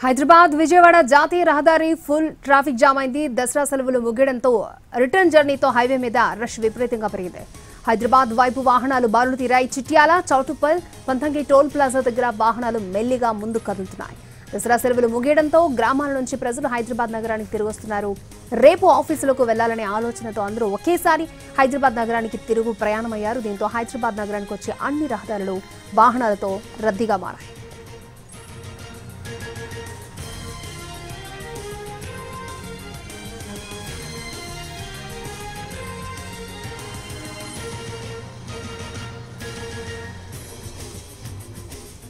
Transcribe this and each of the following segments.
హైదరాబాద్ విజయవాడ జాతీయ రహదారి full traffic jam అయింది. దసరా సెలవులు ముగియడంతో రిటర్న్ జర్నీతో హైవే మీద రష్ విపరీతంగా పెరిగింది. హైదరాబాద్ వైపు వాహనాలు బారులు తీరాయి. చిట్యాల, చౌటుప్పల్, పంతంగి టోల్ ప్లాజా దగ్గర వాహనాలు మెల్లిగా ముందుకు కదులుతున్నాయి. దసరా సెలవులు ముగియడంతో గ్రామాల నుంచి ప్రజలు హైదరాబాద్ నగరానికి తిరిగి వస్తున్నారు. రేపు ఆఫీసులకు వెళ్లాలనే ఆలోచనతో అందరూ ఒకేసారి హైదరాబాద్ నగరానికి తిరుగు ప్రయాణమయ్యారు. దీంతో హైదరాబాద్ నగరానికి వచ్చే అన్ని రహదారులు వాహనాలతో రద్దీగా మారాయి.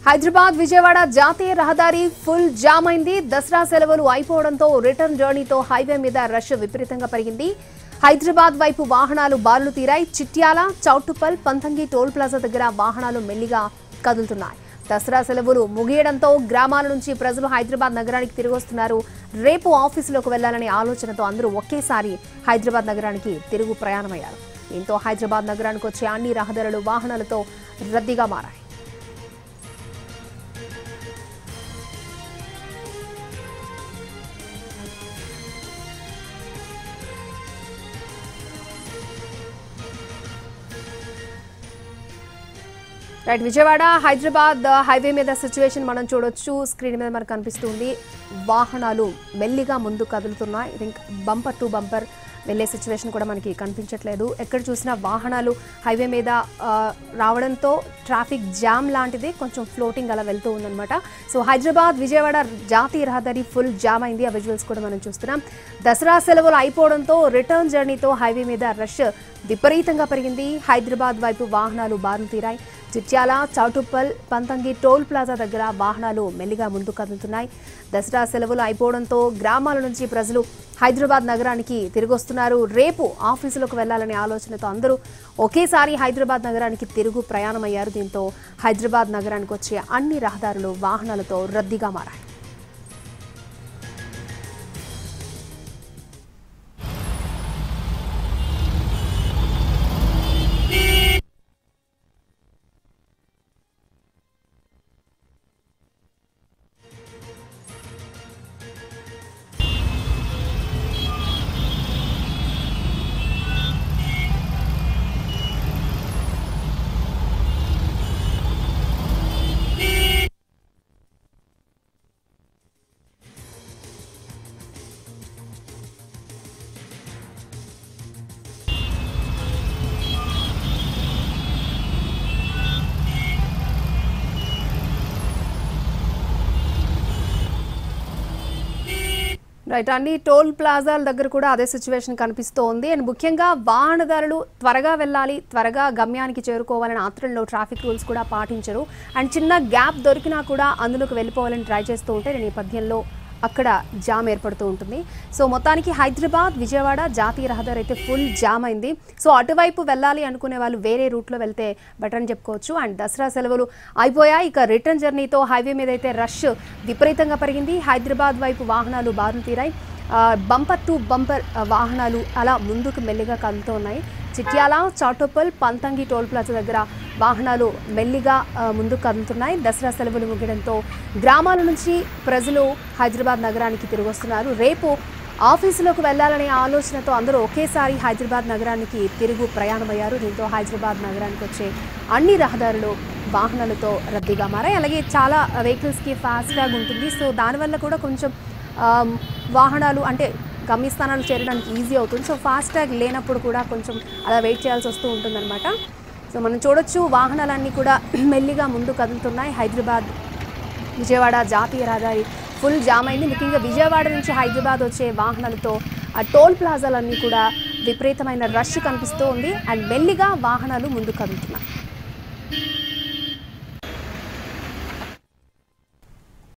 హైదరాబాద్ విజయవాడ జాతీయ రహదారి ఫుల్ జామ్ అయింది. దసరా సెలవులు అయిపోవడంతో రిటర్న్ జర్నీతో హైవే మీద రష్ విపరీతంగా పెరిగింది. హైదరాబాద్ వైపు వాహనాలు బారులు తీరాయి. చిట్యాల, చౌటుప్పల్, పంతంగి టోల్ ప్లాజా దగ్గర వాహనాలు మెల్లిగా కదులుతున్నాయి. దసరా సెలవులు ముగియడంతో గ్రామాల నుంచి ప్రజలు హైదరాబాద్ నగరానికి తిరిగి వస్తున్నారు. రేపు ఆఫీసులోకి వెళ్లాలనే ఆలోచనతో అందరూ ఒకేసారి హైదరాబాద్ నగరానికి తిరుగు ప్రయాణమయ్యారు. దీంతో హైదరాబాద్ నగరానికి వచ్చే అన్ని రహదారులు వాహనాలతో రద్దీగా మారాయి. రైట్, విజయవాడ హైదరాబాద్ హైవే మీద సిచ్యువేషన్ మనం చూడొచ్చు. స్క్రీన్ మీద మనకు కనిపిస్తుంది. వాహనాలు మెల్లిగా ముందు కదులుతున్నాయి. బంపర్ టు బంపర్ వెళ్లే సిచ్యువేషన్ కూడా మనకి కనిపించట్లేదు. ఎక్కడ చూసినా వాహనాలు హైవే మీద రావడంతో ట్రాఫిక్ జామ్ లాంటిది కొంచెం ఫ్లోటింగ్ అలా వెళ్తూ ఉందన్నమాట. సో హైదరాబాద్ విజయవాడ జాతీయ రహదారి ఫుల్ జామ్ అయింది. ఆ విజువల్స్ కూడా మనం చూస్తున్నాం. దసరా సెలవులు అయిపోవడంతో రిటర్న్ జర్నీతో హైవే మీద రష్ విపరీతంగా పెరిగింది. హైదరాబాద్ వైపు వాహనాలు బారులు తీరాయి. చిట్యాల, చౌటుప్పల్, పంతంగి టోల్ ప్లాజా దగ్గర వాహనాలు మెల్లిగా ముందుకు కదులుతున్నాయి. దసరా సెలవులు అయిపోవడంతో గ్రామాల నుంచి ప్రజలు హైదరాబాద్ నగరానికి తిరిగి వస్తున్నారు. రేపు ఆఫీసులకు వెళ్లాలనే ఆలోచనతో అందరూ ఒకేసారి హైదరాబాద్ నగరానికి తిరుగు ప్రయాణమయ్యారు. దీంతో హైదరాబాద్ నగరానికి వచ్చే అన్ని రహదారులు వాహనాలతో రద్దీగా మారాయి. రైట్, అన్ని టోల్ ప్లాజాల దగ్గర కూడా అదే సిచ్యువేషన్ కనిపిస్తోంది. అండ్ ముఖ్యంగా వాహనదారులు త్వరగా వెళ్ళాలి, త్వరగా గమ్యానికి చేరుకోవాలని ఆత్రంలో ట్రాఫిక్ రూల్స్ కూడా పాటించరు. అండ్ చిన్న గ్యాప్ దొరికినా కూడా అందులోకి వెళ్ళిపోవాలని ట్రై చేస్తూ ఉంటే ఈ నేపథ్యంలో అక్కడ జామ్ ఏర్పడుతూ ఉంటుంది. సో మొత్తానికి హైదరాబాద్ విజయవాడ జాతీయ రహదారి అయితే ఫుల్ జామ్ అయింది. సో అటువైపు వెళ్ళాలి అనుకునే వాళ్ళు వేరే రూట్లో వెళ్తే బెటర్ అని చెప్పుకోవచ్చు. అండ్ దసరా సెలవులు అయిపోయాయి. ఇక రిటర్న్ జర్నీతో హైవే మీద అయితే రష్ విపరీతంగా పెరిగింది. హైదరాబాద్ వైపు వాహనాలు బారులు తీరాయి. బంపర్ టు బంపర్ వాహనాలు అలా ముందుకు మెల్లిగా కదులుతూ ఉన్నాయి. చిట్యాల, చౌటుప్పల్, పంతంగి టోల్ ప్లాజా దగ్గర వాహనాలు మెల్లిగా ముందుకు కదులుతున్నాయి. దసరా సెలవులు ముగియడంతో గ్రామాల నుంచి ప్రజలు హైదరాబాద్ నగరానికి తిరిగి వస్తున్నారు. రేపు ఆఫీసులోకి వెళ్లాలనే ఆలోచనతో అందరూ ఒకేసారి హైదరాబాద్ నగరానికి తిరుగు ప్రయాణమయ్యారు. దీంతో హైదరాబాద్ నగరానికి వచ్చే అన్ని రహదారులు వాహనాలతో రద్దీగా మారాయి. అలాగే చాలా వెహికల్స్కి ఫాస్ట్ ట్యాగ్ ఉంటుంది. సో దానివల్ల కూడా కొంచెం వాహనాలు అంటే గమ్యస్థానాలు చేరడానికి ఈజీ అవుతుంది. సో ఫాస్ట్ ట్యాగ్ లేనప్పుడు కూడా కొంచెం అలా వెయిట్ చేయాల్సి వస్తూ ఉంటుందన్నమాట. సో మనం చూడొచ్చు వాహనాలన్నీ కూడా మెల్లిగా ముందు కదులుతున్నాయి. హైదరాబాద్ విజయవాడ జాతీయ రహదారి ఫుల్ జామ్ అయింది. ముఖ్యంగా విజయవాడ నుంచి హైదరాబాద్ వచ్చే వాహనాలతో ఆ టోల్ ప్లాజాలన్నీ కూడా విపరీతమైన రష్ కనిపిస్తూ ఉంది. అండ్ మెల్లిగా వాహనాలు ముందు కదులుతున్నాయి.